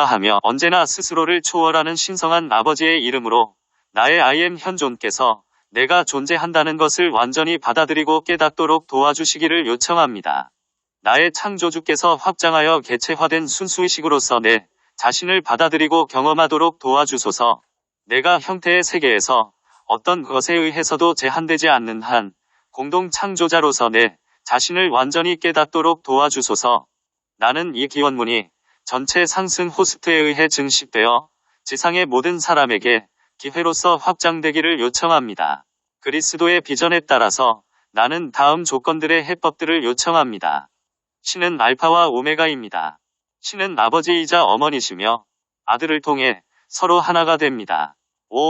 하며 언제나 스스로를 초월하는 신성한 아버지의 이름으로 나의 I am 현존께서 내가 존재한다는 것을 완전히 받아들이고 깨닫도록 도와주시기를 요청합니다. 나의 창조주께서 확장하여 개체화된 순수의식으로서 내 자신을 받아들이고 경험하도록 도와주소서. 내가 형태의 세계에서 어떤 것에 의해서도 제한되지 않는 한 공동 창조자로서 내 자신을 완전히 깨닫도록 도와주소서. 나는 이 기원문이 전체 상승 호스트에 의해 증식되어 지상의 모든 사람에게 기회로서 확장되기를 요청합니다. 그리스도의 비전에 따라서 나는 다음 조건들의 해법들을 요청합니다. 신은 알파와 오메가입니다. 신은 아버지이자 어머니시며 아들을 통해 서로 하나가 됩니다.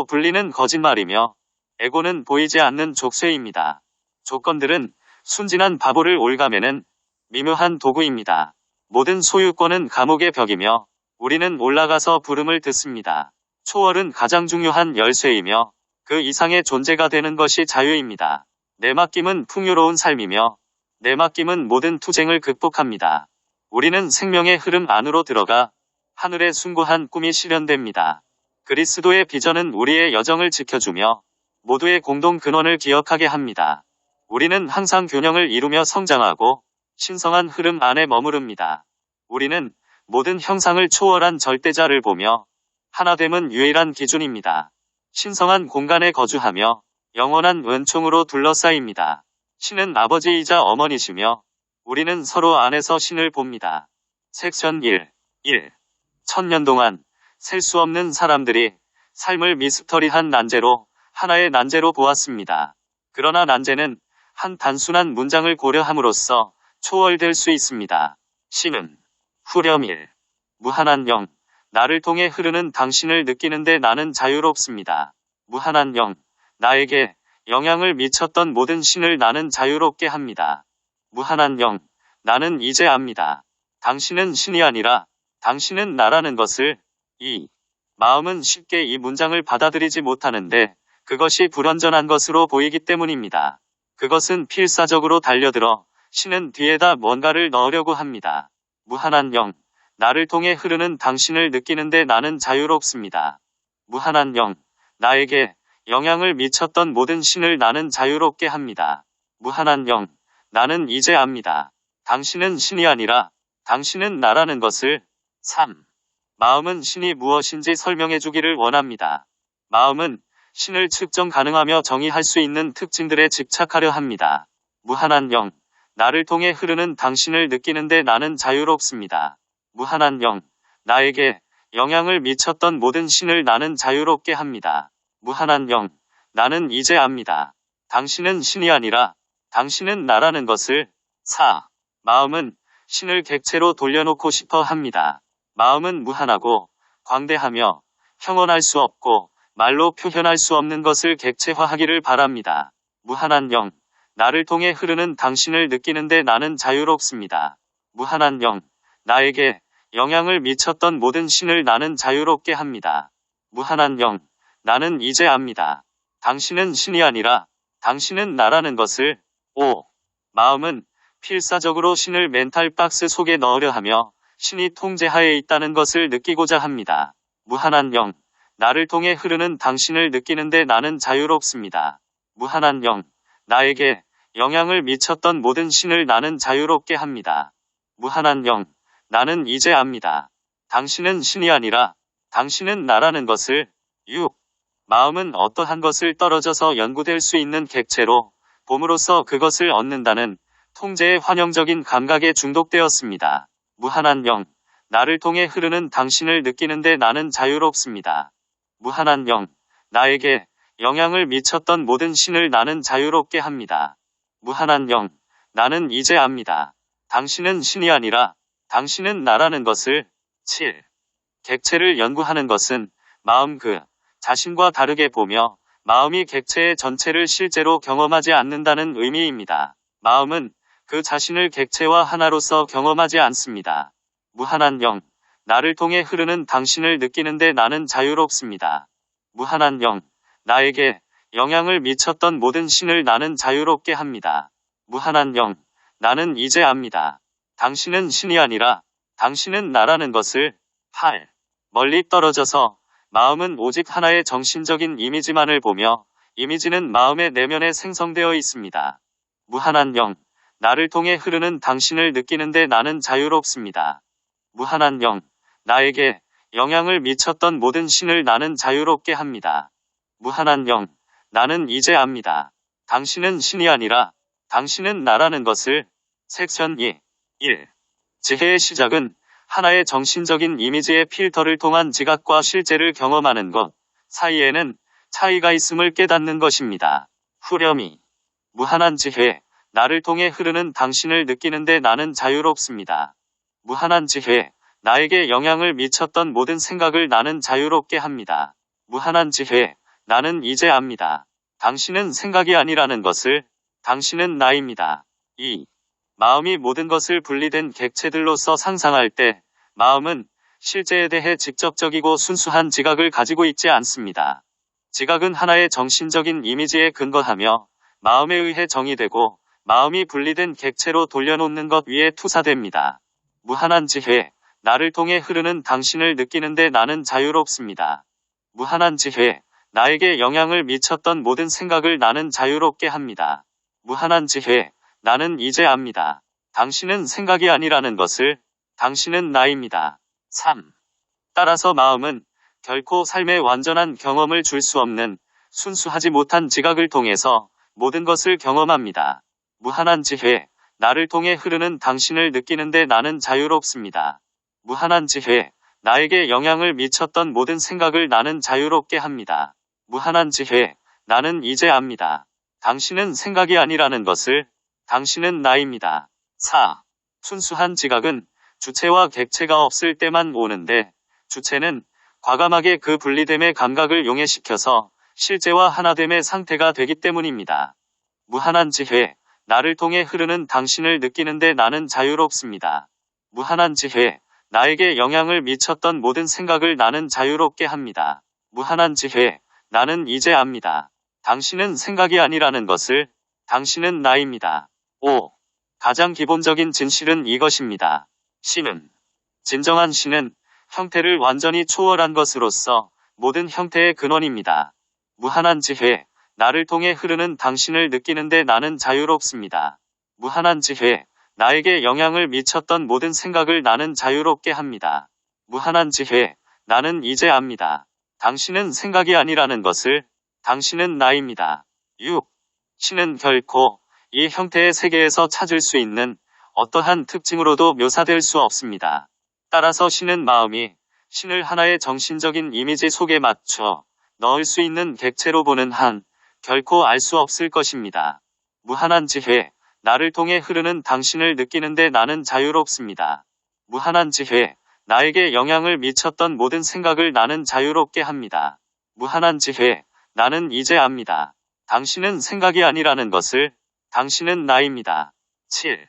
분리는 거짓말이며 에고는 보이지 않는 족쇄입니다. 조건들은 순진한 바보를 올가매는 미묘한 도구입니다. 모든 소유권은 감옥의 벽이며 우리는 올라가서 부름을 듣습니다. 초월은 가장 중요한 열쇠이며 그 이상의 존재가 되는 것이 자유입니다. 내 맡김은 풍요로운 삶이며 내 맡김은 모든 투쟁을 극복합니다. 우리는 생명의 흐름 안으로 들어가 하늘에 숭고한 꿈이 실현됩니다. 그리스도의 비전은 우리의 여정을 지켜주며 모두의 공동 근원을 기억하게 합니다. 우리는 항상 균형을 이루며 성장하고 신성한 흐름 안에 머무릅니다. 우리는 모든 형상을 초월한 절대자를 보며 하나됨은 유일한 기준입니다. 신성한 공간에 거주하며 영원한 은총으로 둘러싸입니다. 신은 아버지이자 어머니시며 우리는 서로 안에서 신을 봅니다. 섹션 1. 1000년 동안 셀 수 없는 사람들이 삶을 미스터리한 난제로 하나의 난제로 보았습니다. 그러나 난제는 한 단순한 문장을 고려함으로써 초월될 수 있습니다. 신은 후렴 1. 무한한 영. 나를 통해 흐르는 당신을 느끼는데 나는 자유롭습니다. 무한한 영. 나에게 영향을 미쳤던 모든 신을 나는 자유롭게 합니다. 무한한 영. 나는 이제 압니다. 당신은 신이 아니라 당신은 나라는 것을. 마음은 쉽게 이 문장을 받아들이지 못하는데 그것이 불완전한 것으로 보이기 때문입니다. 그것은 필사적으로 달려들어 신은 뒤에다 뭔가를 넣으려고 합니다. 무한한 영. 나를 통해 흐르는 당신을 느끼는데 나는 자유롭습니다. 무한한 영. 나에게 영향을 미쳤던 모든 신을 나는 자유롭게 합니다. 무한한 영. 나는 이제 압니다. 당신은 신이 아니라 당신은 나라는 것을. 3. 마음은 신이 무엇인지 설명해주기를 원합니다. 마음은 신을 측정 가능하며 정의할 수 있는 특징들에 집착하려 합니다. 무한한 영. 나를 통해 흐르는 당신을 느끼는데 나는 자유롭습니다. 무한한 영. 나에게 영향을 미쳤던 모든 신을 나는 자유롭게 합니다. 무한한 영. 나는 이제 압니다. 당신은 신이 아니라 당신은 나라는 것을. 4. 마음은 신을 객체로 돌려놓고 싶어 합니다. 마음은 무한하고 광대하며 형언할 수 없고 말로 표현할 수 없는 것을 객체화하기를 바랍니다. 무한한 영. 나를 통해 흐르는 당신을 느끼는데 나는 자유롭습니다. 무한한 영. 나에게 영향을 미쳤던 모든 신을 나는 자유롭게 합니다. 무한한 영. 나는 이제 압니다. 당신은 신이 아니라 당신은 나라는 것을. 5. 마음은 필사적으로 신을 멘탈 박스 속에 넣으려 하며 신이 통제하에 있다는 것을 느끼고자 합니다. 무한한 영. 나를 통해 흐르는 당신을 느끼는데 나는 자유롭습니다. 무한한 영. 나에게 영향을 미쳤던 모든 신을 나는 자유롭게 합니다. 무한한 영. 나는 이제 압니다. 당신은 신이 아니라 당신은 나라는 것을. 6. 마음은 어떠한 것을 떨어져서 연구될 수 있는 객체로 봄으로써 그것을 얻는다는 통제의 환영적인 감각에 중독되었습니다. 무한한 영. 나를 통해 흐르는 당신을 느끼는데 나는 자유롭습니다. 무한한 영. 나에게 영향을 미쳤던 모든 신을 나는 자유롭게 합니다. 무한한 영. 나는 이제 압니다. 당신은 신이 아니라 당신은 나라는 것을. 7. 객체를 연구하는 것은 마음 그 자신과 다르게 보며 마음이 객체의 전체를 실제로 경험하지 않는다는 의미입니다. 마음은 그 자신을 객체와 하나로서 경험하지 않습니다. 무한한 영. 나를 통해 흐르는 당신을 느끼는데 나는 자유롭습니다. 무한한 영. 나에게 영향을 미쳤던 모든 신을 나는 자유롭게 합니다. 무한한 영. 나는 이제 압니다. 당신은 신이 아니라 당신은 나라는 것을. 8. 멀리 떨어져서 마음은 오직 하나의 정신적인 이미지만을 보며 이미지는 마음의 내면에 생성되어 있습니다. 무한한 영, 나를 통해 흐르는 당신을 느끼는데 나는 자유롭습니다. 무한한 영, 나에게 영향을 미쳤던 모든 신을 나는 자유롭게 합니다. 무한한 영, 나는 이제 압니다. 당신은 신이 아니라 당신은 나라는 것을. 섹션 2. 1. 지혜의 시작은 하나의 정신적인 이미지의 필터를 통한 지각과 실제를 경험하는 것 사이에는 차이가 있음을 깨닫는 것입니다. 후렴이 무한한 지혜, 나를 통해 흐르는 당신을 느끼는데 나는 자유롭습니다. 무한한 지혜, 나에게 영향을 미쳤던 모든 생각을 나는 자유롭게 합니다. 무한한 지혜, 나는 이제 압니다. 당신은 생각이 아니라는 것을. 당신은 나입니다. 2. 마음이 모든 것을 분리된 객체들로서 상상할 때 마음은 실제에 대해 직접적이고 순수한 지각을 가지고 있지 않습니다. 지각은 하나의 정신적인 이미지에 근거하며 마음에 의해 정의되고 마음이 분리된 객체로 돌려놓는 것 위에 투사됩니다. 무한한 지혜, 나를 통해 흐르는 당신을 느끼는데 나는 자유롭습니다. 무한한 지혜, 나에게 영향을 미쳤던 모든 생각을 나는 자유롭게 합니다. 무한한 지혜, 나는 이제 압니다. 당신은 생각이 아니라는 것을. 당신은 나입니다. 3. 따라서 마음은 결코 삶의 완전한 경험을 줄 수 없는 순수하지 못한 지각을 통해서 모든 것을 경험합니다. 무한한 지혜, 나를 통해 흐르는 당신을 느끼는데 나는 자유롭습니다. 무한한 지혜, 나에게 영향을 미쳤던 모든 생각을 나는 자유롭게 합니다. 무한한 지혜, 나는 이제 압니다. 당신은 생각이 아니라는 것을. 당신은 나입니다. 4. 순수한 지각은 주체와 객체가 없을 때만 오는데 주체는 과감하게 그 분리됨의 감각을 용해시켜서 실제와 하나됨의 상태가 되기 때문입니다. 무한한 지혜, 나를 통해 흐르는 당신을 느끼는데 나는 자유롭습니다. 무한한 지혜, 나에게 영향을 미쳤던 모든 생각을 나는 자유롭게 합니다. 무한한 지혜, 나는 이제 압니다. 당신은 생각이 아니라는 것을. 당신은 나입니다. 5. 가장 기본적인 진실은 이것입니다. 신은, 진정한 신은 형태를 완전히 초월한 것으로서 모든 형태의 근원입니다. 무한한 지혜, 나를 통해 흐르는 당신을 느끼는데 나는 자유롭습니다. 무한한 지혜, 나에게 영향을 미쳤던 모든 생각을 나는 자유롭게 합니다. 무한한 지혜, 나는 이제 압니다. 당신은 생각이 아니라는 것을. 당신은 나입니다. 6. 신은 결코 이 형태의 세계에서 찾을 수 있는 어떠한 특징으로도 묘사될 수 없습니다. 따라서 신은 마음이 신을 하나의 정신적인 이미지 속에 맞춰 넣을 수 있는 객체로 보는 한 결코 알 수 없을 것입니다. 무한한 지혜, 나를 통해 흐르는 당신을 느끼는데 나는 자유롭습니다. 무한한 지혜, 나에게 영향을 미쳤던 모든 생각을 나는 자유롭게 합니다. 무한한 지혜, 나는 이제 압니다. 당신은 생각이 아니라는 것을. 당신은 나입니다. 7.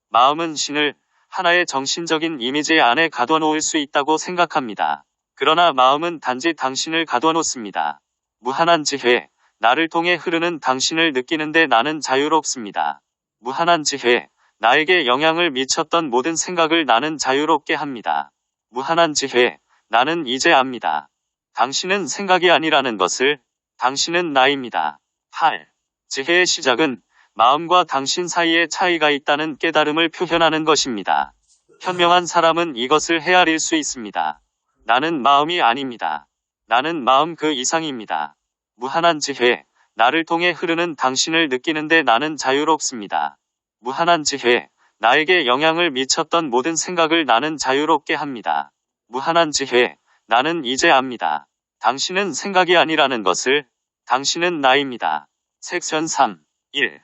마음은 신을 하나의 정신적인 이미지 안에 가둬놓을 수 있다고 생각합니다. 그러나 마음은 단지 당신을 가둬놓습니다. 무한한 지혜, 나를 통해 흐르는 당신을 느끼는데 나는 자유롭습니다. 무한한 지혜, 나에게 영향을 미쳤던 모든 생각을 나는 자유롭게 합니다. 무한한 지혜, 나는 이제 압니다. 당신은 생각이 아니라는 것을. 당신은 나입니다. 8. 지혜의 시작은 마음과 당신 사이에 차이가 있다는 깨달음을 표현하는 것입니다. 현명한 사람은 이것을 헤아릴 수 있습니다. 나는 마음이 아닙니다. 나는 마음 그 이상입니다. 무한한 지혜, 나를 통해 흐르는 당신을 느끼는데 나는 자유롭습니다. 무한한 지혜, 나에게 영향을 미쳤던 모든 생각을 나는 자유롭게 합니다. 무한한 지혜, 나는 이제 압니다. 당신은 생각이 아니라는 것을. 당신은 나입니다. 섹션 3. 1.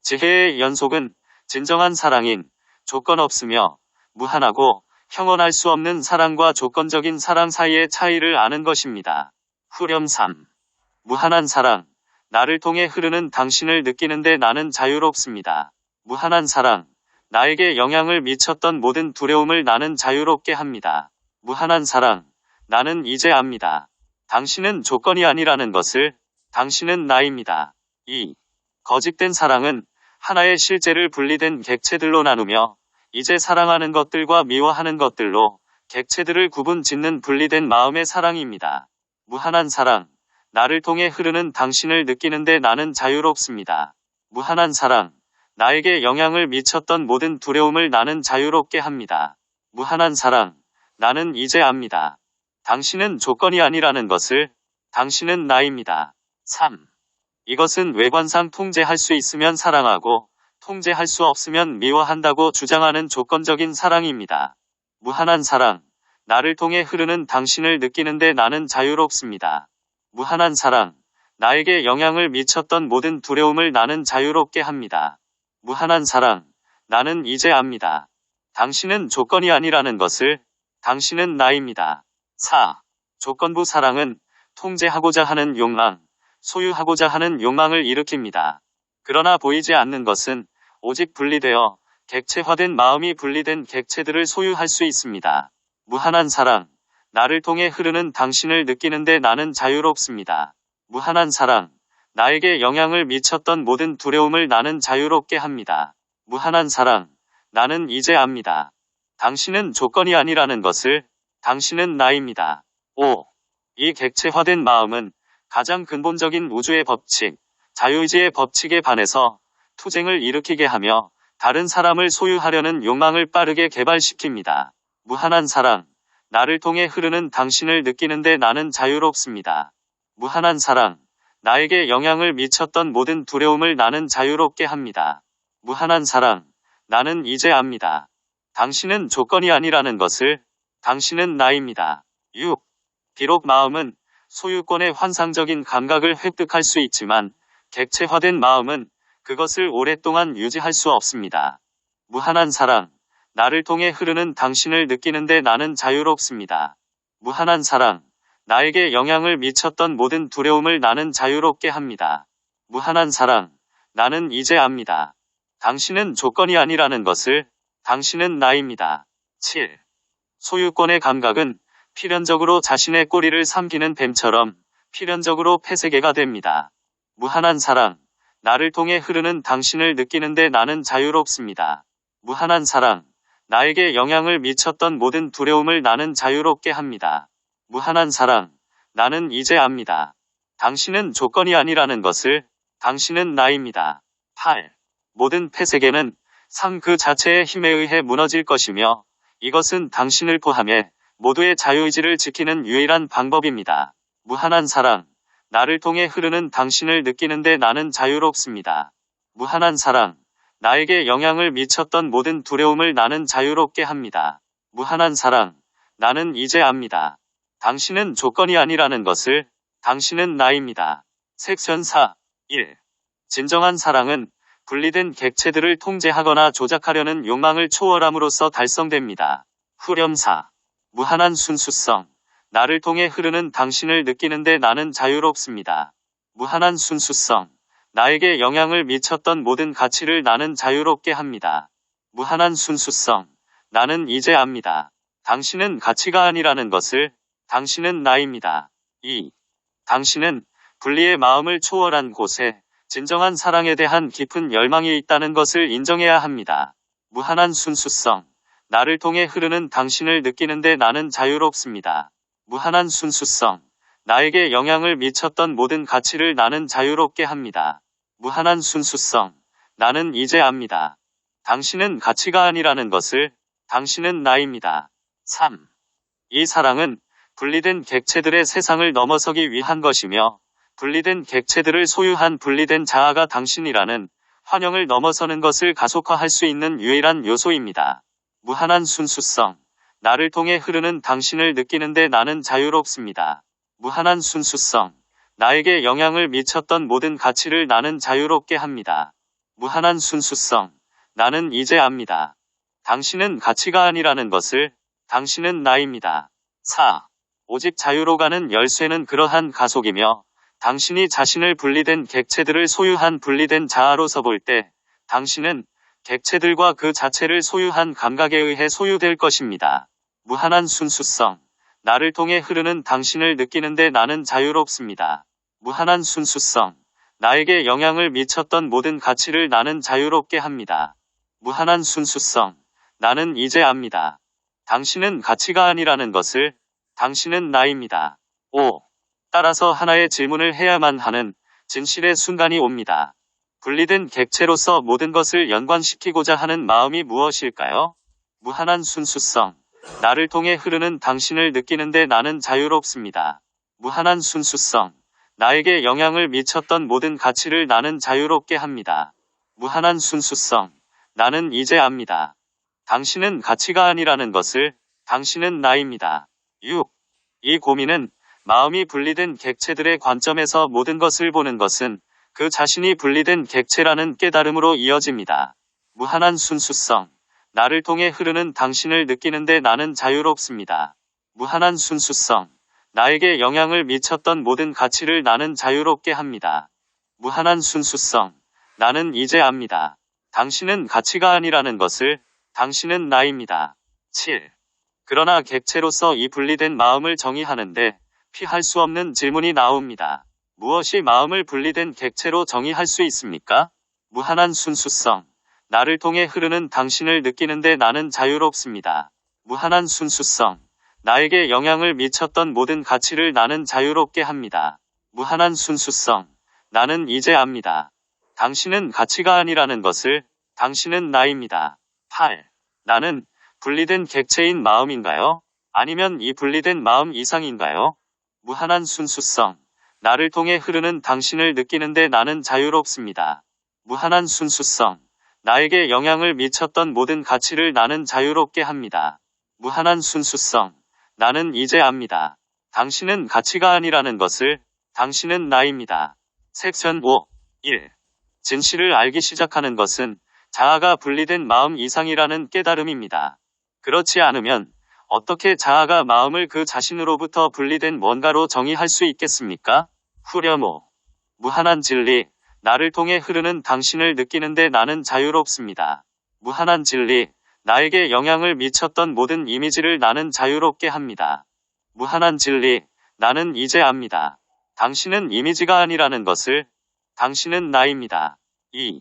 지혜의 연속은 진정한 사랑인 조건 없으며 무한하고 형언할 수 없는 사랑과 조건적인 사랑 사이의 차이를 아는 것입니다. 후렴 3. 무한한 사랑, 나를 통해 흐르는 당신을 느끼는데 나는 자유롭습니다. 무한한 사랑, 나에게 영향을 미쳤던 모든 두려움을 나는 자유롭게 합니다. 무한한 사랑, 나는 이제 압니다. 당신은 조건이 아니라는 것을. 당신은 나입니다. 2. 거짓된 사랑은 하나의 실제를 분리된 객체들로 나누며 이제 사랑하는 것들과 미워하는 것들로 객체들을 구분 짓는 분리된 마음의 사랑입니다. 무한한 사랑. 나를 통해 흐르는 당신을 느끼는데 나는 자유롭습니다. 무한한 사랑. 나에게 영향을 미쳤던 모든 두려움을 나는 자유롭게 합니다. 무한한 사랑. 나는 이제 압니다. 당신은 조건이 아니라는 것을. 당신은 나입니다. 3. 이것은 외관상 통제할 수 있으면 사랑하고 통제할 수 없으면 미워한다고 주장하는 조건적인 사랑입니다. 무한한 사랑. 나를 통해 흐르는 당신을 느끼는데 나는 자유롭습니다. 무한한 사랑. 나에게 영향을 미쳤던 모든 두려움을 나는 자유롭게 합니다. 무한한 사랑. 나는 이제 압니다. 당신은 조건이 아니라는 것을. 당신은 나입니다. 4. 조건부 사랑은 통제하고자 하는 욕망, 소유하고자 하는 욕망을 일으킵니다. 그러나 보이지 않는 것은 오직 분리되어 객체화된 마음이 분리된 객체들을 소유할 수 있습니다. 무한한 사랑. 나를 통해 흐르는 당신을 느끼는데 나는 자유롭습니다. 무한한 사랑. 나에게 영향을 미쳤던 모든 두려움을 나는 자유롭게 합니다. 무한한 사랑. 나는 이제 압니다. 당신은 조건이 아니라는 것을. 당신은 나입니다. 5. 이 객체화된 마음은 가장 근본적인 우주의 법칙, 자유의지의 법칙에 반해서 투쟁을 일으키게 하며 다른 사람을 소유하려는 욕망을 빠르게 개발시킵니다. 무한한 사랑. 나를 통해 흐르는 당신을 느끼는데 나는 자유롭습니다. 무한한 사랑. 나에게 영향을 미쳤던 모든 두려움을 나는 자유롭게 합니다. 무한한 사랑. 나는 이제 압니다. 당신은 조건이 아니라는 것을. 당신은 나입니다. 6. 비록 마음은 소유권의 환상적인 감각을 획득할 수 있지만 객체화된 마음은 그것을 오랫동안 유지할 수 없습니다. 무한한 사랑. 나를 통해 흐르는 당신을 느끼는데 나는 자유롭습니다. 무한한 사랑. 나에게 영향을 미쳤던 모든 두려움을 나는 자유롭게 합니다. 무한한 사랑. 나는 이제 압니다. 당신은 조건이 아니라는 것을. 당신은 나입니다. 7. 소유권의 감각은 필연적으로 자신의 꼬리를 삼키는 뱀처럼 필연적으로 폐쇄개가 됩니다. 무한한 사랑. 나를 통해 흐르는 당신을 느끼는데 나는 자유롭습니다. 무한한 사랑. 나에게 영향을 미쳤던 모든 두려움을 나는 자유롭게 합니다. 무한한 사랑. 나는 이제 압니다. 당신은 조건이 아니라는 것을. 당신은 나입니다. 8. 모든 폐쇄개는 삶 그 자체의 힘에 의해 무너질 것이며 이것은 당신을 포함해 모두의 자유의지를 지키는 유일한 방법입니다. 무한한 사랑. 나를 통해 흐르는 당신을 느끼는데 나는 자유롭습니다. 무한한 사랑. 나에게 영향을 미쳤던 모든 두려움을 나는 자유롭게 합니다. 무한한 사랑. 나는 이제 압니다. 당신은 조건이 아니라는 것을. 당신은 나입니다. 섹션 4. 1. 진정한 사랑은 분리된 객체들을 통제하거나 조작하려는 욕망을 초월함으로써 달성됩니다. 후렴 4. 무한한 순수성. 나를 통해 흐르는 당신을 느끼는데 나는 자유롭습니다. 무한한 순수성. 나에게 영향을 미쳤던 모든 가치를 나는 자유롭게 합니다. 무한한 순수성. 나는 이제 압니다. 당신은 가치가 아니라는 것을. 당신은 나입니다. 2. 당신은 분리의 마음을 초월한 곳에 진정한 사랑에 대한 깊은 열망이 있다는 것을 인정해야 합니다. 무한한 순수성. 나를 통해 흐르는 당신을 느끼는데 나는 자유롭습니다. 무한한 순수성. 나에게 영향을 미쳤던 모든 가치를 나는 자유롭게 합니다. 무한한 순수성. 나는 이제 압니다. 당신은 가치가 아니라는 것을. 당신은 나입니다. 3. 이 사랑은 분리된 객체들의 세상을 넘어서기 위한 것이며 분리된 객체들을 소유한 분리된 자아가 당신이라는 환영을 넘어서는 것을 가속화할 수 있는 유일한 요소입니다. 무한한 순수성. 나를 통해 흐르는 당신을 느끼는데 나는 자유롭습니다. 무한한 순수성. 나에게 영향을 미쳤던 모든 가치를 나는 자유롭게 합니다. 무한한 순수성. 나는 이제 압니다. 당신은 가치가 아니라는 것을. 당신은 나입니다. 4. 오직 자유로 가는 열쇠는 그러한 가속이며 당신이 자신을 분리된 객체들을 소유한 분리된 자아로서 볼 때 당신은 객체들과 그 자체를 소유한 감각에 의해 소유될 것입니다. 무한한 순수성. 나를 통해 흐르는 당신을 느끼는데 나는 자유롭습니다. 무한한 순수성. 나에게 영향을 미쳤던 모든 가치를 나는 자유롭게 합니다. 무한한 순수성. 나는 이제 압니다. 당신은 가치가 아니라는 것을, 당신은 나입니다. 5. 따라서 하나의 질문을 해야만 하는 진실의 순간이 옵니다. 분리된 객체로서 모든 것을 연관시키고자 하는 마음이 무엇일까요? 무한한 순수성. 나를 통해 흐르는 당신을 느끼는데 나는 자유롭습니다. 무한한 순수성. 나에게 영향을 미쳤던 모든 가치를 나는 자유롭게 합니다. 무한한 순수성. 나는 이제 압니다. 당신은 가치가 아니라는 것을, 당신은 나입니다. 6. 이 고민은 마음이 분리된 객체들의 관점에서 모든 것을 보는 것은 그 자신이 분리된 객체라는 깨달음으로 이어집니다. 무한한 순수성. 나를 통해 흐르는 당신을 느끼는데 나는 자유롭습니다. 무한한 순수성. 나에게 영향을 미쳤던 모든 가치를 나는 자유롭게 합니다. 무한한 순수성. 나는 이제 압니다. 당신은 가치가 아니라는 것을, 당신은 나입니다. 7. 그러나 객체로서 이 분리된 마음을 정의하는데 피할 수 없는 질문이 나옵니다. 무엇이 마음을 분리된 객체로 정의할 수 있습니까? 무한한 순수성. 나를 통해 흐르는 당신을 느끼는데 나는 자유롭습니다. 무한한 순수성. 나에게 영향을 미쳤던 모든 가치를 나는 자유롭게 합니다. 무한한 순수성. 나는 이제 압니다. 당신은 가치가 아니라는 것을, 당신은 나입니다. 8. 나는 분리된 객체인 마음인가요? 아니면 이 분리된 마음 이상인가요? 무한한 순수성. 나를 통해 흐르는 당신을 느끼는데 나는 자유롭습니다. 무한한 순수성. 나에게 영향을 미쳤던 모든 가치를 나는 자유롭게 합니다. 무한한 순수성. 나는 이제 압니다. 당신은 가치가 아니라는 것을, 당신은 나입니다. 섹션 5. 1. 진실을 알기 시작하는 것은 자아가 분리된 마음 이상이라는 깨달음입니다. 그렇지 않으면 어떻게 자아가 마음을 그 자신으로부터 분리된 뭔가로 정의할 수 있겠습니까? 후렴호. 무한한 진리. 나를 통해 흐르는 당신을 느끼는데 나는 자유롭습니다. 무한한 진리. 나에게 영향을 미쳤던 모든 이미지를 나는 자유롭게 합니다. 무한한 진리. 나는 이제 압니다. 당신은 이미지가 아니라는 것을, 당신은 나입니다. 2.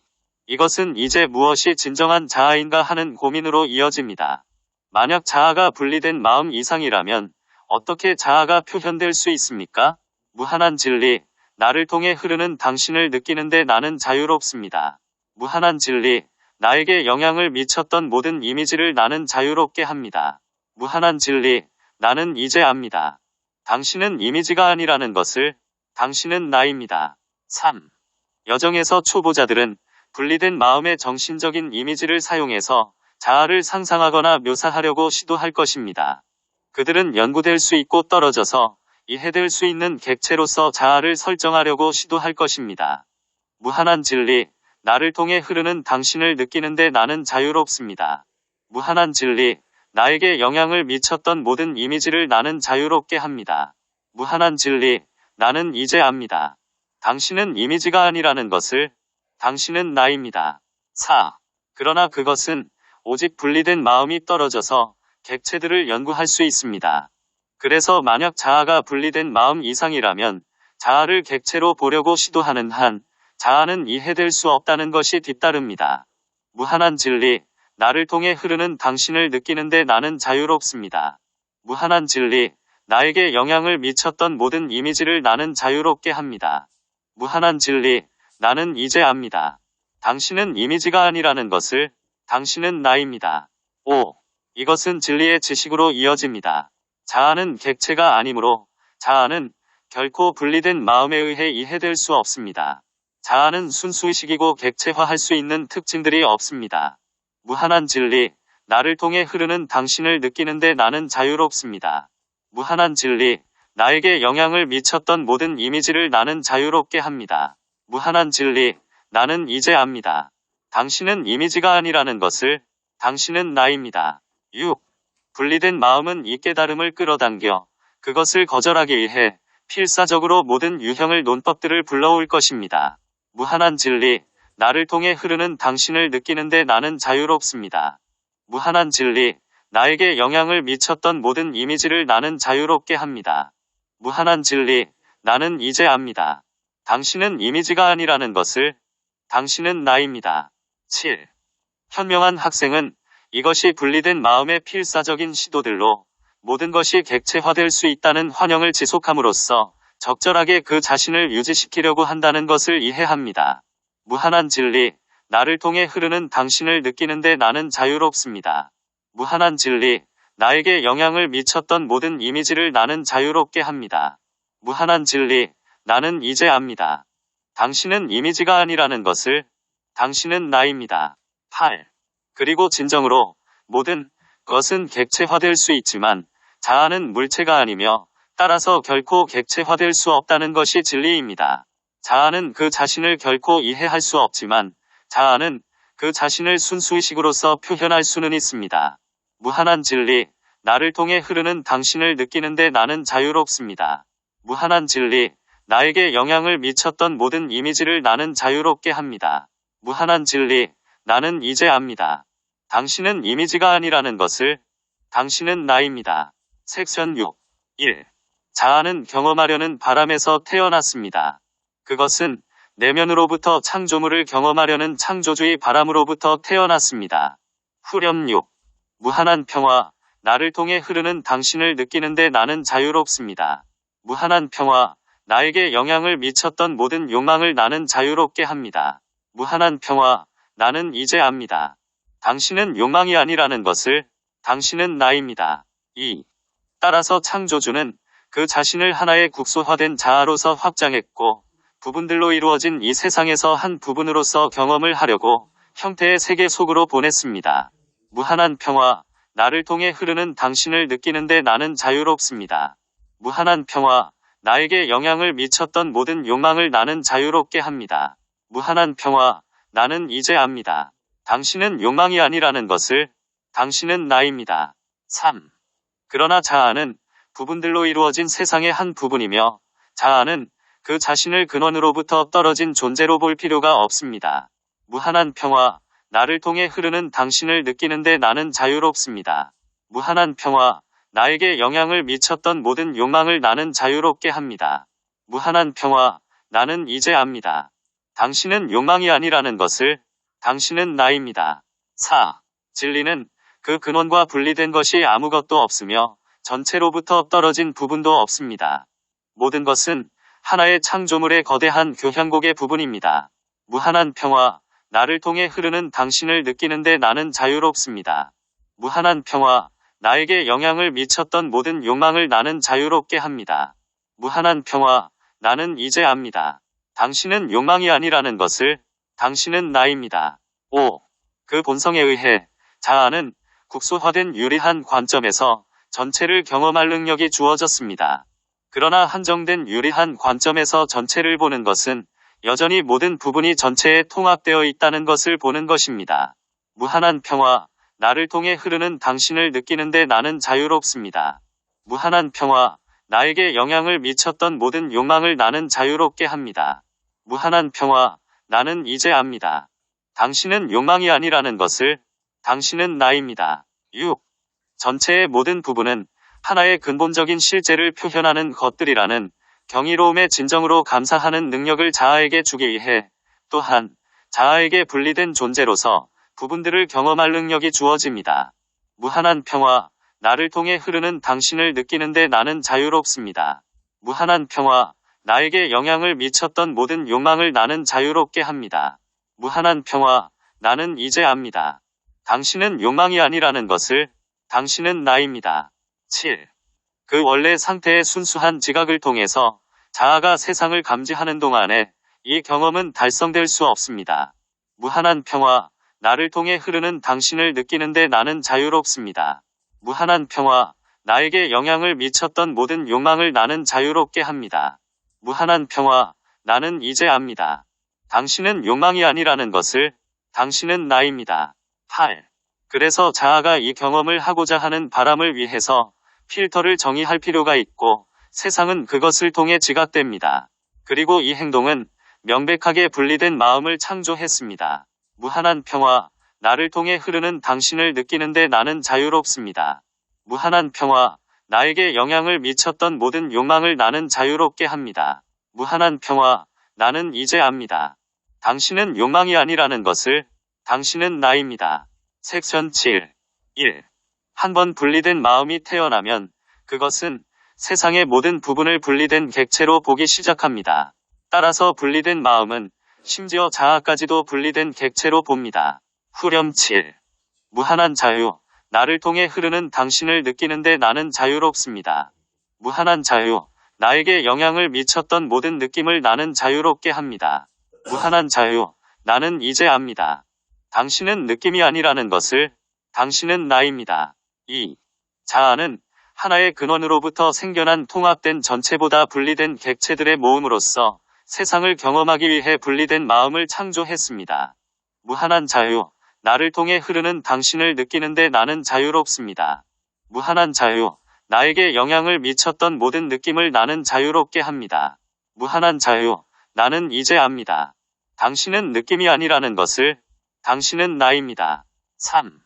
이것은 이제 무엇이 진정한 자아인가 하는 고민으로 이어집니다. 만약 자아가 분리된 마음 이상이라면 어떻게 자아가 표현될 수 있습니까? 무한한 진리. 나를 통해 흐르는 당신을 느끼는데 나는 자유롭습니다. 무한한 진리. 나에게 영향을 미쳤던 모든 이미지를 나는 자유롭게 합니다. 무한한 진리. 나는 이제 압니다. 당신은 이미지가 아니라는 것을, 당신은 나입니다. 3. 여정에서 초보자들은 분리된 마음의 정신적인 이미지를 사용해서 자아를 상상하거나 묘사하려고 시도할 것입니다. 그들은 연구될 수 있고 떨어져서 이해될 수 있는 객체로서 자아를 설정하려고 시도할 것입니다. 무한한 진리. 나를 통해 흐르는 당신을 느끼는데 나는 자유롭습니다. 무한한 진리. 나에게 영향을 미쳤던 모든 이미지를 나는 자유롭게 합니다. 무한한 진리. 나는 이제 압니다. 당신은 이미지가 아니라는 것을, 당신은 나입니다. 4. 그러나 그것은 오직 분리된 마음이 떨어져서 객체들을 연구할 수 있습니다. 그래서 만약 자아가 분리된 마음 이상이라면 자아를 객체로 보려고 시도하는 한 자아는 이해될 수 없다는 것이 뒤따릅니다. 무한한 진리. 나를 통해 흐르는 당신을 느끼는데 나는 자유롭습니다. 무한한 진리. 나에게 영향을 미쳤던 모든 이미지를 나는 자유롭게 합니다. 무한한 진리. 나는 이제 압니다. 당신은 이미지가 아니라는 것을, 당신은 나입니다. 5. 이것은 진리의 지식으로 이어집니다. 자아는 객체가 아니므로 자아는 결코 분리된 마음에 의해 이해될 수 없습니다. 자아는 순수의식이고 객체화할 수 있는 특징들이 없습니다. 무한한 진리. 나를 통해 흐르는 당신을 느끼는데 나는 자유롭습니다. 무한한 진리. 나에게 영향을 미쳤던 모든 이미지를 나는 자유롭게 합니다. 무한한 진리. 나는 이제 압니다. 당신은 이미지가 아니라는 것을, 당신은 나입니다. 6. 분리된 마음은 이 깨달음을 끌어당겨 그것을 거절하기 위해 필사적으로 모든 유형을 논법들을 불러올 것입니다. 무한한 진리. 나를 통해 흐르는 당신을 느끼는데 나는 자유롭습니다. 무한한 진리. 나에게 영향을 미쳤던 모든 이미지를 나는 자유롭게 합니다. 무한한 진리. 나는 이제 압니다. 당신은 이미지가 아니라는 것을, 당신은 나입니다. 7. 현명한 학생은 이것이 분리된 마음의 필사적인 시도들로 모든 것이 객체화될 수 있다는 환영을 지속함으로써 적절하게 그 자신을 유지시키려고 한다는 것을 이해합니다. 무한한 진리, 나를 통해 흐르는 당신을 느끼는데 나는 자유롭습니다. 무한한 진리, 나에게 영향을 미쳤던 모든 이미지를 나는 자유롭게 합니다. 무한한 진리, 나는 이제 압니다. 당신은 이미지가 아니라는 것을, 당신은 나입니다. 8. 그리고 진정으로 모든 것은 객체화될 수 있지만 자아는 물체가 아니며 따라서 결코 객체화될 수 없다는 것이 진리입니다. 자아는 그 자신을 결코 이해할 수 없지만 자아는 그 자신을 순수의식으로서 표현할 수는 있습니다. 무한한 진리, 나를 통해 흐르는 당신을 느끼는데 나는 자유롭습니다. 무한한 진리, 나에게 영향을 미쳤던 모든 이미지를 나는 자유롭게 합니다. 무한한 진리, 나는 이제 압니다. 당신은 이미지가 아니라는 것을, 당신은 나입니다. 섹션 6. 1. 자아는 경험하려는 바람에서 태어났습니다. 그것은 내면으로부터 창조물을 경험하려는 창조주의 바람으로부터 태어났습니다. 후렴 6. 무한한 평화, 나를 통해 흐르는 당신을 느끼는데 나는 자유롭습니다. 무한한 평화, 나에게 영향을 미쳤던 모든 욕망을 나는 자유롭게 합니다. 무한한 평화, 나는 이제 압니다. 당신은 욕망이 아니라는 것을, 당신은 나입니다. 2. 따라서 창조주는 그 자신을 하나의 국소화된 자아로서 확장했고 부분들로 이루어진 이 세상에서 한 부분으로서 경험을 하려고 형태의 세계 속으로 보냈습니다. 무한한 평화, 나를 통해 흐르는 당신을 느끼는데 나는 자유롭습니다. 무한한 평화, 나에게 영향을 미쳤던 모든 욕망을 나는 자유롭게 합니다. 무한한 평화, 나는 이제 압니다. 당신은 욕망이 아니라는 것을, 당신은 나입니다. 3. 그러나 자아는 부분들로 이루어진 세상의 한 부분이며 자아는 그 자신을 근원으로부터 떨어진 존재로 볼 필요가 없습니다. 무한한 평화, 나를 통해 흐르는 당신을 느끼는데 나는 자유롭습니다. 무한한 평화, 나에게 영향을 미쳤던 모든 욕망을 나는 자유롭게 합니다. 무한한 평화, 나는 이제 압니다. 당신은 욕망이 아니라는 것을, 당신은 나입니다. 4. 진리는 그 근원과 분리된 것이 아무것도 없으며 전체로부터 떨어진 부분도 없습니다. 모든 것은 하나의 창조물의 거대한 교향곡의 부분입니다. 무한한 평화, 나를 통해 흐르는 당신을 느끼는데 나는 자유롭습니다. 무한한 평화, 나에게 영향을 미쳤던 모든 욕망을 나는 자유롭게 합니다. 무한한 평화, 나는 이제 압니다. 당신은 욕망이 아니라는 것을, 당신은 나입니다. 5. 그 본성에 의해 자아는 국소화된 유리한 관점에서 전체를 경험할 능력이 주어졌습니다. 그러나 한정된 유리한 관점에서 전체를 보는 것은 여전히 모든 부분이 전체에 통합되어 있다는 것을 보는 것입니다. 무한한 평화, 나를 통해 흐르는 당신을 느끼는데 나는 자유롭습니다. 무한한 평화, 나에게 영향을 미쳤던 모든 욕망을 나는 자유롭게 합니다. 무한한 평화, 나는 이제 압니다. 당신은 욕망이 아니라는 것을, 당신은 나입니다. 6. 전체의 모든 부분은 하나의 근본적인 실제를 표현하는 것들이라는 경이로움에 진정으로 감사하는 능력을 자아에게 주기 위해 또한 자아에게 분리된 존재로서 부분들을 경험할 능력이 주어집니다. 무한한 평화, 나를 통해 흐르는 당신을 느끼는데 나는 자유롭습니다. 무한한 평화, 나에게 영향을 미쳤던 모든 욕망을 나는 자유롭게 합니다. 무한한 평화, 나는 이제 압니다. 당신은 욕망이 아니라는 것을, 당신은 나입니다. 7. 그 원래 상태의 순수한 지각을 통해서 자아가 세상을 감지하는 동안에 이 경험은 달성될 수 없습니다. 무한한 평화, 나를 통해 흐르는 당신을 느끼는데 나는 자유롭습니다. 무한한 평화, 나에게 영향을 미쳤던 모든 욕망을 나는 자유롭게 합니다. 무한한 평화, 나는 이제 압니다. 당신은 욕망이 아니라는 것을, 당신은 나입니다. 8. 그래서 자아가 이 경험을 하고자 하는 바람을 위해서 필터를 정의할 필요가 있고 세상은 그것을 통해 지각됩니다. 그리고 이 행동은 명백하게 분리된 마음을 창조했습니다. 무한한 평화, 나를 통해 흐르는 당신을 느끼는데 나는 자유롭습니다. 무한한 평화, 나에게 영향을 미쳤던 모든 욕망을 나는 자유롭게 합니다. 무한한 평화, 나는 이제 압니다. 당신은 욕망이 아니라는 것을, 당신은 나입니다. 섹션 7. 1. 한 번 분리된 마음이 태어나면 그것은 세상의 모든 부분을 분리된 객체로 보기 시작합니다. 따라서 분리된 마음은 심지어 자아까지도 분리된 객체로 봅니다. 후렴 7. 무한한 자유. 나를 통해 흐르는 당신을 느끼는데 나는 자유롭습니다. 무한한 자유. 나에게 영향을 미쳤던 모든 느낌을 나는 자유롭게 합니다. 무한한 자유. 나는 이제 압니다. 당신은 느낌이 아니라는 것을. 당신은 나입니다. 2. 자아는 하나의 근원으로부터 생겨난 통합된 전체보다 분리된 객체들의 모음으로써 세상을 경험하기 위해 분리된 마음을 창조했습니다. 무한한 자유. 나를 통해 흐르는 당신을 느끼는데 나는 자유롭습니다. 무한한 자유. 나에게 영향을 미쳤던 모든 느낌을 나는 자유롭게 합니다. 무한한 자유. 나는 이제 압니다. 당신은 느낌이 아니라는 것을. 당신은 나입니다. 3.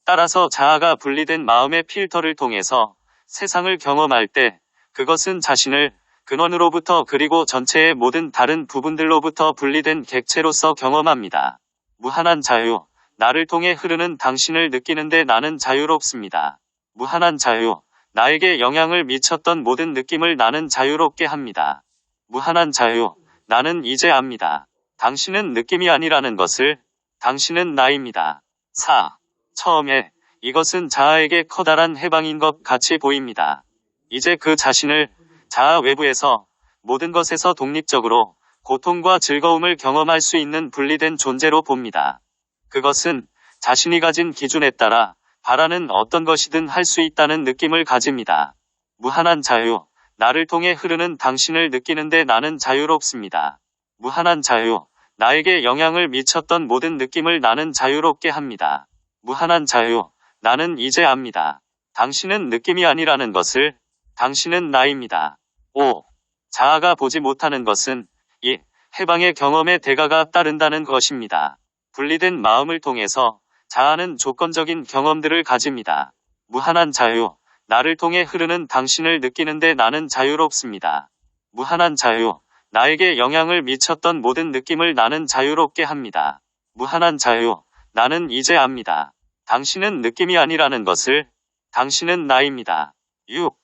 따라서 자아가 분리된 마음의 필터를 통해서 세상을 경험할 때 그것은 자신을 근원으로부터 그리고 전체의 모든 다른 부분들로부터 분리된 객체로서 경험합니다. 무한한 자유. 나를 통해 흐르는 당신을 느끼는데 나는 자유롭습니다. 무한한 자유. 나에게 영향을 미쳤던 모든 느낌을 나는 자유롭게 합니다. 무한한 자유. 나는 이제 압니다. 당신은 느낌이 아니라는 것을. 당신은 나입니다. 4. 처음에 이것은 자아에게 커다란 해방인 것 같이 보입니다. 이제 그 자신을 자아 외부에서 모든 것에서 독립적으로 고통과 즐거움을 경험할 수 있는 분리된 존재로 봅니다. 그것은 자신이 가진 기준에 따라 바라는 어떤 것이든 할 수 있다는 느낌을 가집니다. 무한한 자유. 나를 통해 흐르는 당신을 느끼는데 나는 자유롭습니다. 무한한 자유. 나에게 영향을 미쳤던 모든 느낌을 나는 자유롭게 합니다. 무한한 자유. 나는 이제 압니다. 당신은 느낌이 아니라는 것을. 당신은 나입니다. 5. 자아가 보지 못하는 것은 이 해방의 경험의 대가가 따른다는 것입니다. 분리된 마음을 통해서 자아는 조건적인 경험들을 가집니다. 무한한 자유. 나를 통해 흐르는 당신을 느끼는데 나는 자유롭습니다. 무한한 자유. 나에게 영향을 미쳤던 모든 느낌을 나는 자유롭게 합니다. 무한한 자유. 나는 이제 압니다. 당신은 느낌이 아니라는 것을. 당신은 나입니다. 6.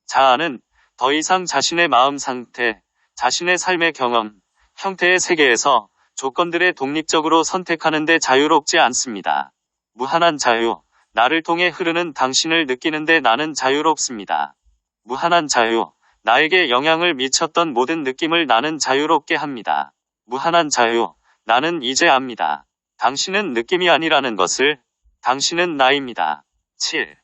자아는 더 이상 자신의 마음 상태, 자신의 삶의 경험, 형태의 세계에서 조건들에 독립적으로 선택하는데 자유롭지 않습니다. 무한한 자유. 나를 통해 흐르는 당신을 느끼는데 나는 자유롭습니다. 무한한 자유. 나에게 영향을 미쳤던 모든 느낌을 나는 자유롭게 합니다. 무한한 자유. 나는 이제 압니다. 당신은 느낌이 아니라는 것을. 당신은 나입니다. 7.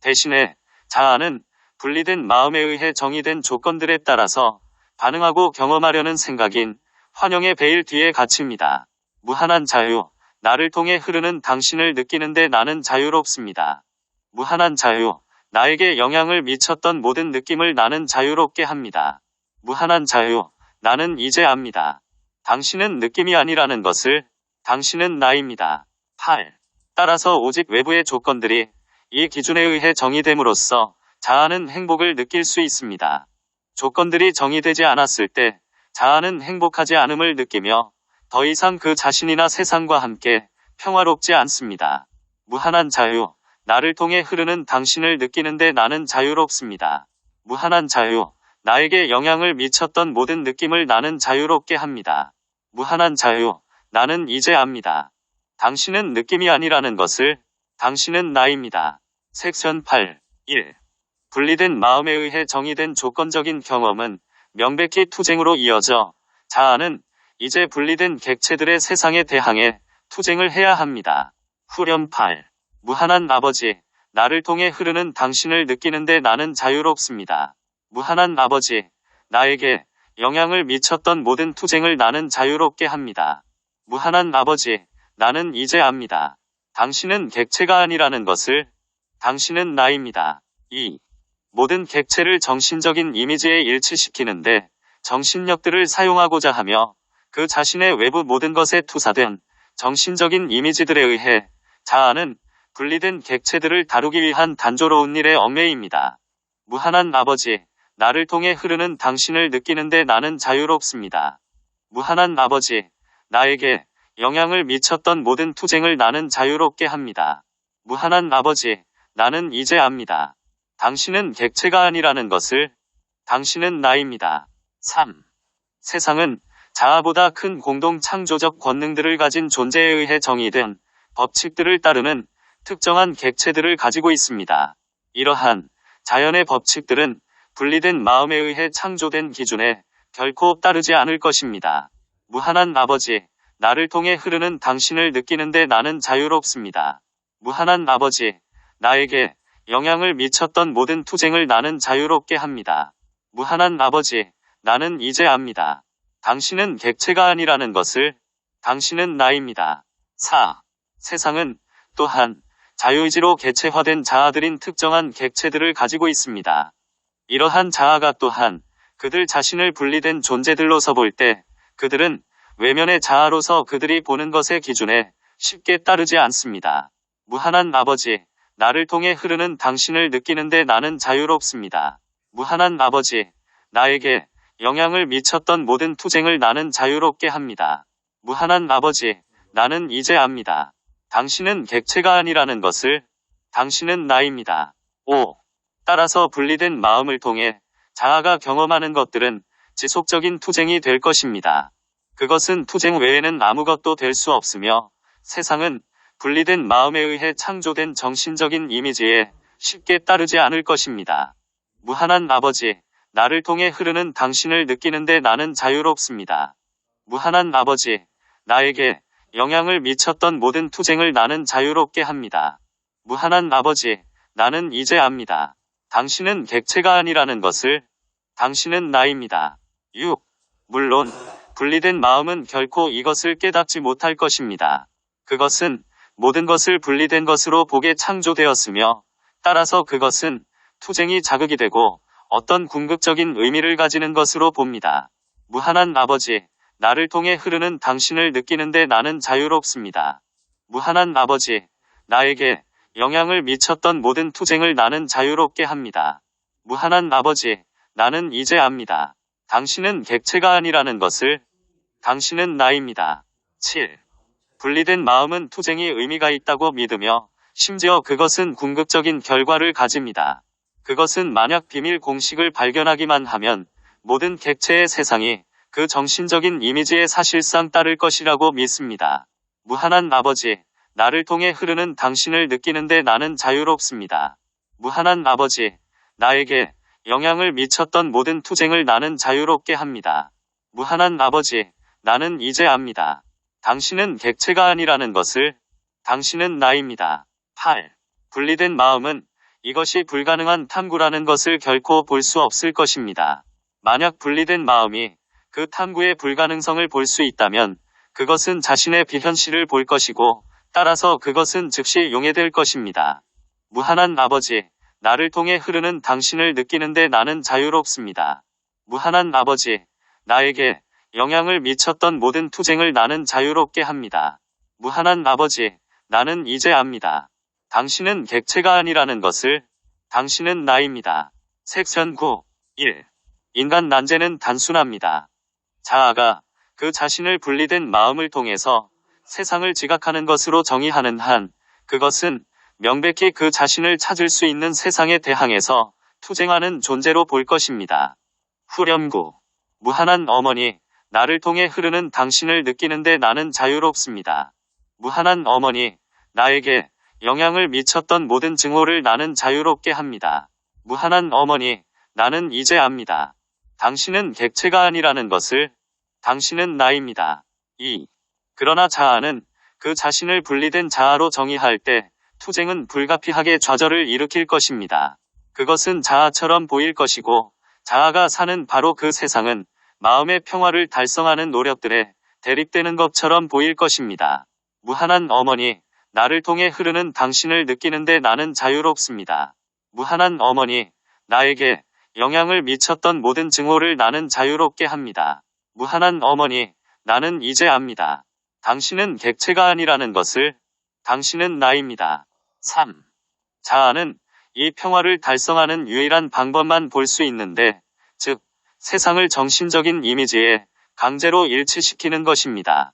대신에 자아는 분리된 마음에 의해 정의된 조건들에 따라서 반응하고 경험하려는 생각인 환영의 베일 뒤에 갇힙니다. 무한한 자유. 나를 통해 흐르는 당신을 느끼는데 나는 자유롭습니다. 무한한 자유. 나에게 영향을 미쳤던 모든 느낌을 나는 자유롭게 합니다. 무한한 자유. 나는 이제 압니다. 당신은 느낌이 아니라는 것을. 당신은 나입니다. 8. 따라서 오직 외부의 조건들이 이 기준에 의해 정의됨으로써 자아는 행복을 느낄 수 있습니다. 조건들이 정의되지 않았을 때 자아는 행복하지 않음을 느끼며 더 이상 그 자신이나 세상과 함께 평화롭지 않습니다. 무한한 자유. 나를 통해 흐르는 당신을 느끼는데 나는 자유롭습니다. 무한한 자유. 나에게 영향을 미쳤던 모든 느낌을 나는 자유롭게 합니다. 무한한 자유. 나는 이제 압니다. 당신은 느낌이 아니라는 것을. 당신은 나입니다. 섹션 8. 1. 분리된 마음에 의해 정의된 조건적인 경험은 명백히 투쟁으로 이어져 자아는 이제 분리된 객체들의 세상에 대항해 투쟁을 해야 합니다. 후렴 8. 무한한 아버지. 나를 통해 흐르는 당신을 느끼는데 나는 자유롭습니다. 무한한 아버지. 나에게 영향을 미쳤던 모든 투쟁을 나는 자유롭게 합니다. 무한한 아버지. 나는 이제 압니다. 당신은 객체가 아니라는 것을. 당신은 나입니다. 2. 모든 객체를 정신적인 이미지에 일치시키는데 정신력들을 사용하고자 하며 그 자신의 외부 모든 것에 투사된 정신적인 이미지들에 의해 자아는 분리된 객체들을 다루기 위한 단조로운 일에 얽매입니다. 무한한 아버지. 나를 통해 흐르는 당신을 느끼는데 나는 자유롭습니다. 무한한 아버지. 나에게 영향을 미쳤던 모든 투쟁을 나는 자유롭게 합니다. 무한한 아버지, 나는 이제 압니다. 당신은 객체가 아니라는 것을. 당신은 나입니다. 3. 세상은 자아보다 큰 공동 창조적 권능들을 가진 존재에 의해 정의된 법칙들을 따르는 특정한 객체들을 가지고 있습니다. 이러한 자연의 법칙들은 분리된 마음에 의해 창조된 기준에 결코 따르지 않을 것입니다. 무한한 아버지, 나를 통해 흐르는 당신을 느끼는데 나는 자유롭습니다. 무한한 아버지, 나에게 영향을 미쳤던 모든 투쟁을 나는 자유롭게 합니다. 무한한 아버지, 나는 이제 압니다. 당신은 객체가 아니라는 것을. 당신은 나입니다. 4. 세상은 또한 자유의지로 개체화된 자아들인 특정한 객체들을 가지고 있습니다. 이러한 자아가 또한 그들 자신을 분리된 존재들로서 볼 때 그들은 외면의 자아로서 그들이 보는 것의 기준에 쉽게 따르지 않습니다. 무한한 아버지, 나를 통해 흐르는 당신을 느끼는데 나는 자유롭습니다. 무한한 아버지, 나에게 영향을 미쳤던 모든 투쟁을 나는 자유롭게 합니다. 무한한 아버지, 나는 이제 압니다. 당신은 객체가 아니라는 것을. 당신은 나입니다. 5. 따라서 분리된 마음을 통해 자아가 경험하는 것들은 지속적인 투쟁이 될 것입니다. 그것은 투쟁 외에는 아무것도 될 수 없으며 세상은 분리된 마음에 의해 창조된 정신적인 이미지에 쉽게 따르지 않을 것입니다. 무한한 아버지, 나를 통해 흐르는 당신을 느끼는데 나는 자유롭습니다. 무한한 아버지, 나에게 영향을 미쳤던 모든 투쟁을 나는 자유롭게 합니다. 무한한 아버지, 나는 이제 압니다. 당신은 객체가 아니라는 것을. 당신은 나입니다. 6. 물론 분리된 마음은 결코 이것을 깨닫지 못할 것입니다. 그것은 모든 것을 분리된 것으로 보게 창조되었으며 따라서 그것은 투쟁이 자극이 되고 어떤 궁극적인 의미를 가지는 것으로 봅니다. 무한한 아버지, 나를 통해 흐르는 당신을 느끼는데 나는 자유롭습니다. 무한한 아버지, 나에게 영향을 미쳤던 모든 투쟁을 나는 자유롭게 합니다. 무한한 아버지, 나는 이제 압니다. 당신은 객체가 아니라는 것을. 당신은 나입니다. 7. 분리된 마음은 투쟁이 의미가 있다고 믿으며 심지어 그것은 궁극적인 결과를 가집니다. 그것은 만약 비밀 공식을 발견하기만 하면 모든 객체의 세상이 그 정신적인 이미지에 사실상 따를 것이라고 믿습니다. 무한한 아버지, 나를 통해 흐르는 당신을 느끼는데 나는 자유롭습니다. 무한한 아버지, 나에게 영향을 미쳤던 모든 투쟁을 나는 자유롭게 합니다. 무한한 아버지, 나는 이제 압니다. 당신은 객체가 아니라는 것을. 당신은 나입니다. 8. 분리된 마음은 이것이 불가능한 탐구라는 것을 결코 볼 수 없을 것입니다. 만약 분리된 마음이 그 탐구의 불가능성을 볼 수 있다면 그것은 자신의 비현실을 볼 것이고 따라서 그것은 즉시 용해될 것입니다. 무한한 아버지, 나를 통해 흐르는 당신을 느끼는데 나는 자유롭습니다. 무한한 아버지, 나에게 영향을 미쳤던 모든 투쟁을 나는 자유롭게 합니다. 무한한 아버지, 나는 이제 압니다. 당신은 객체가 아니라는 것을. 당신은 나입니다. 섹션 9. 1. 인간 난제는 단순합니다. 자아가 그 자신을 분리된 마음을 통해서 세상을 지각하는 것으로 정의하는 한, 그것은 명백히 그 자신을 찾을 수 있는 세상에 대항해서 투쟁하는 존재로 볼 것입니다. 후렴구. 무한한 어머니, 나를 통해 흐르는 당신을 느끼는데 나는 자유롭습니다. 무한한 어머니, 나에게 영향을 미쳤던 모든 증오를 나는 자유롭게 합니다. 무한한 어머니, 나는 이제 압니다. 당신은 객체가 아니라는 것을. 당신은 나입니다. 2. 그러나 자아는 그 자신을 분리된 자아로 정의할 때 투쟁은 불가피하게 좌절을 일으킬 것입니다. 그것은 자아처럼 보일 것이고 자아가 사는 바로 그 세상은 마음의 평화를 달성하는 노력들에 대립되는 것처럼 보일 것입니다. 무한한 어머니, 나를 통해 흐르는 당신을 느끼는데 나는 자유롭습니다. 무한한 어머니, 나에게 영향을 미쳤던 모든 증오를 나는 자유롭게 합니다. 무한한 어머니, 나는 이제 압니다. 당신은 객체가 아니라는 것을. 당신은 나입니다. 3. 자아는 이 평화를 달성하는 유일한 방법만 볼 수 있는데, 즉, 세상을 정신적인 이미지에 강제로 일치시키는 것입니다.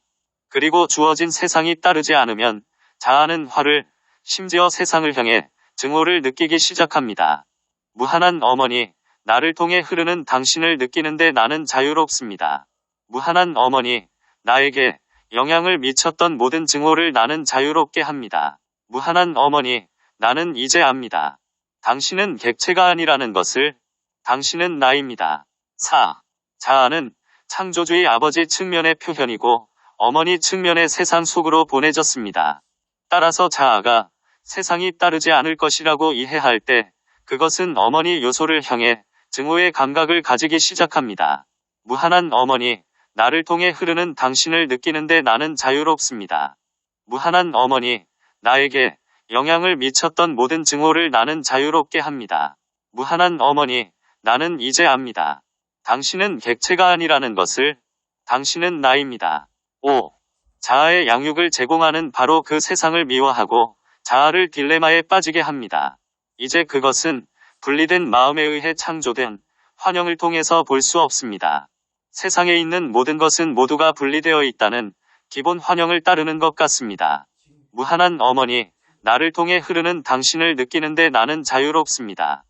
그리고 주어진 세상이 따르지 않으면 자아는 화를, 심지어 세상을 향해 증오를 느끼기 시작합니다. 무한한 어머니, 나를 통해 흐르는 당신을 느끼는데 나는 자유롭습니다. 무한한 어머니, 나에게 영향을 미쳤던 모든 증오를 나는 자유롭게 합니다. 무한한 어머니, 나는 이제 압니다. 당신은 객체가 아니라는 것을. 당신은 나입니다. 4. 자아는 창조주의 아버지 측면의 표현이고 어머니 측면의 세상 속으로 보내졌습니다. 따라서 자아가 세상이 따르지 않을 것이라고 이해할 때 그것은 어머니 요소를 향해 증오의 감각을 가지기 시작합니다. 무한한 어머니, 나를 통해 흐르는 당신을 느끼는데 나는 자유롭습니다. 무한한 어머니, 나에게 영향을 미쳤던 모든 증오를 나는 자유롭게 합니다. 무한한 어머니, 나는 이제 압니다. 당신은 객체가 아니라는 것을. 당신은 나입니다. 5. 자아의 양육을 제공하는 바로 그 세상을 미워하고 자아를 딜레마에 빠지게 합니다. 이제 그것은 분리된 마음에 의해 창조된 환영을 통해서 볼 수 없습니다. 세상에 있는 모든 것은 모두가 분리되어 있다는 기본 환영을 따르는 것 같습니다. 무한한 어머니, 나를 통해 흐르는 당신을 느끼는데 나는 자유롭습니다.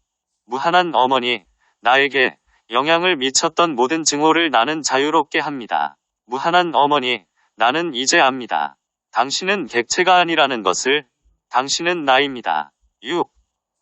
무한한 어머니, 나에게 영향을 미쳤던 모든 증오를 나는 자유롭게 합니다. 무한한 어머니, 나는 이제 압니다. 당신은 객체가 아니라는 것을. 당신은 나입니다. 6.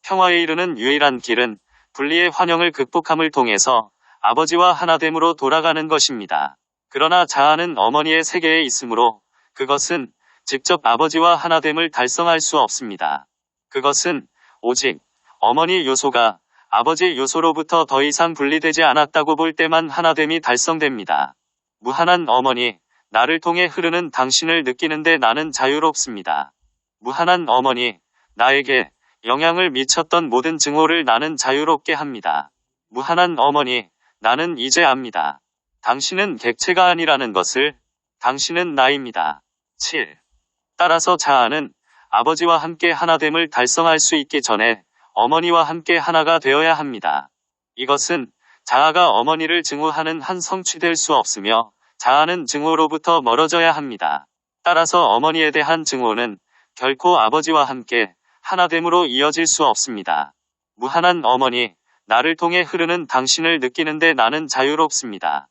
평화에 이르는 유일한 길은 분리의 환영을 극복함을 통해서 아버지와 하나됨으로 돌아가는 것입니다. 그러나 자아는 어머니의 세계에 있으므로 그것은 직접 아버지와 하나됨을 달성할 수 없습니다. 그것은 오직 어머니 요소가 아버지 요소로부터 더 이상 분리되지 않았다고 볼 때만 하나됨이 달성됩니다. 무한한 어머니, 나를 통해 흐르는 당신을 느끼는데 나는 자유롭습니다. 무한한 어머니, 나에게 영향을 미쳤던 모든 증오를 나는 자유롭게 합니다. 무한한 어머니, 나는 이제 압니다. 당신은 객체가 아니라는 것을. 당신은 나입니다. 7. 따라서 자아는 아버지와 함께 하나됨을 달성할 수 있기 전에 어머니와 함께 하나가 되어야 합니다. 이것은 자아가 어머니를 증오하는 한 성취될 수 없으며 자아는 증오로부터 멀어져야 합니다. 따라서 어머니에 대한 증오는 결코 아버지와 함께 하나됨으로 이어질 수 없습니다. 무한한 어머니, 나를 통해 흐르는 당신을 느끼는데 나는 자유롭습니다.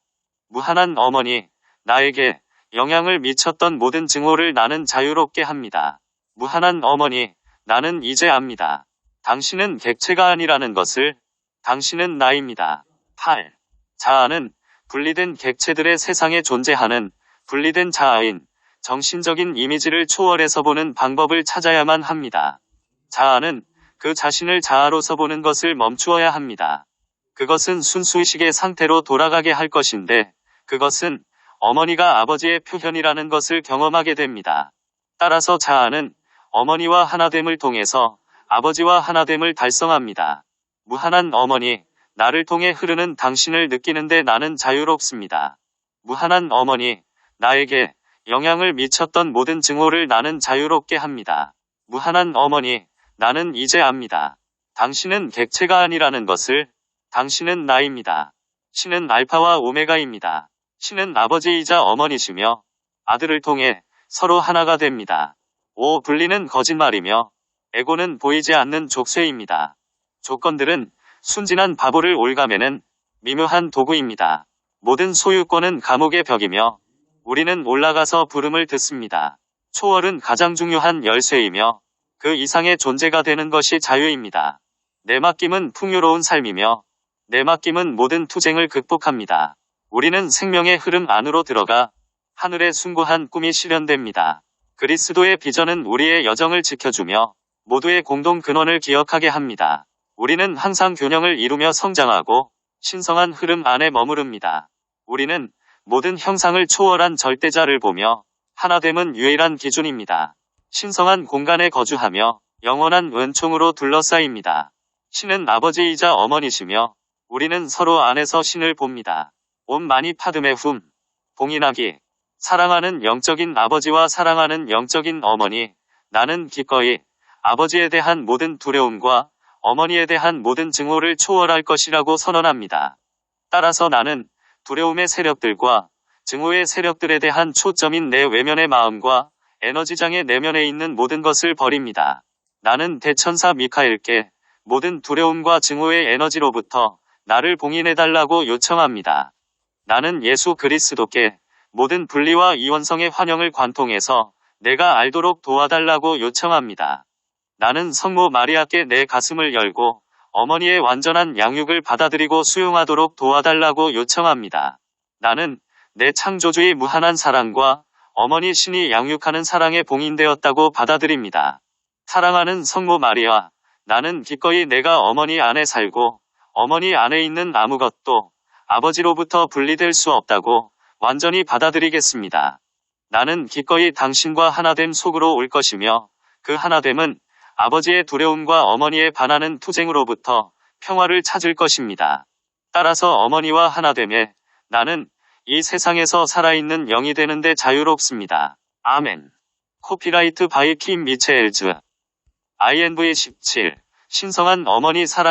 무한한 어머니, 나에게 영향을 미쳤던 모든 증오를 나는 자유롭게 합니다. 무한한 어머니, 나는 이제 압니다. 당신은 객체가 아니라는 것을. 당신은 나입니다. 8. 자아는 분리된 객체들의 세상에 존재하는 분리된 자아인 정신적인 이미지를 초월해서 보는 방법을 찾아야만 합니다. 자아는 그 자신을 자아로서 보는 것을 멈추어야 합니다. 그것은 순수의식의 상태로 돌아가게 할 것인데 그것은 어머니가 아버지의 표현이라는 것을 경험하게 됩니다. 따라서 자아는 어머니와 하나됨을 통해서 아버지와 하나됨을 달성합니다. 무한한 어머니, 나를 통해 흐르는 당신을 느끼는데 나는 자유롭습니다. 무한한 어머니, 나에게 영향을 미쳤던 모든 증오를 나는 자유롭게 합니다. 무한한 어머니, 나는 이제 압니다. 당신은 객체가 아니라는 것을. 당신은 나입니다. 신은 알파와 오메가입니다. 신은 아버지이자 어머니시며 아들을 통해 서로 하나가 됩니다. 5. 분리는 거짓말이며 에고는 보이지 않는 족쇄입니다. 조건들은 순진한 바보를 옭아매는 미묘한 도구입니다. 모든 소유권은 감옥의 벽이며 우리는 올라가서 부름을 듣습니다. 초월은 가장 중요한 열쇠이며 그 이상의 존재가 되는 것이 자유입니다. 내맡김은 풍요로운 삶이며 내맡김은 모든 투쟁을 극복합니다. 우리는 생명의 흐름 안으로 들어가 하늘에 숭고한 꿈이 실현됩니다. 그리스도의 비전은 우리의 여정을 지켜주며 모두의 공동 근원을 기억하게 합니다. 우리는 항상 균형을 이루며 성장하고 신성한 흐름 안에 머무릅니다. 우리는 모든 형상을 초월한 절대자를 보며 하나됨은 유일한 기준입니다. 신성한 공간에 거주하며 영원한 은총으로 둘러싸입니다. 신은 아버지이자 어머니시며 우리는 서로 안에서 신을 봅니다. 온 마니 파드메 훔 봉인하기. 사랑하는 영적인 아버지와 사랑하는 영적인 어머니, 나는 기꺼이 아버지에 대한 모든 두려움과 어머니에 대한 모든 증오를 초월할 것이라고 선언합니다. 따라서 나는 두려움의 세력들과 증오의 세력들에 대한 초점인 내 외면의 마음과 에너지장의 내면에 있는 모든 것을 버립니다. 나는 대천사 미카엘께 모든 두려움과 증오의 에너지로부터 나를 봉인해달라고 요청합니다. 나는 예수 그리스도께 모든 분리와 이원성의 환영을 관통해서 내가 알도록 도와달라고 요청합니다. 나는 성모 마리아께 내 가슴을 열고 어머니의 완전한 양육을 받아들이고 수용하도록 도와달라고 요청합니다. 나는 내 창조주의 무한한 사랑과 어머니 신이 양육하는 사랑에 봉인되었다고 받아들입니다. 사랑하는 성모 마리아, 나는 기꺼이 내가 어머니 안에 살고 어머니 안에 있는 아무것도 아버지로부터 분리될 수 없다고 완전히 받아들이겠습니다. 나는 기꺼이 당신과 하나됨 속으로 올 것이며 그 하나됨은 아버지의 두려움과 어머니의 반하는 투쟁으로부터 평화를 찾을 것입니다. 따라서 어머니와 하나됨에 나는 이 세상에서 살아있는 영이 되는데 자유롭습니다. 아멘. 코피라이트 바이 킴 미체엘즈. INV 17. 신성한 어머니 사랑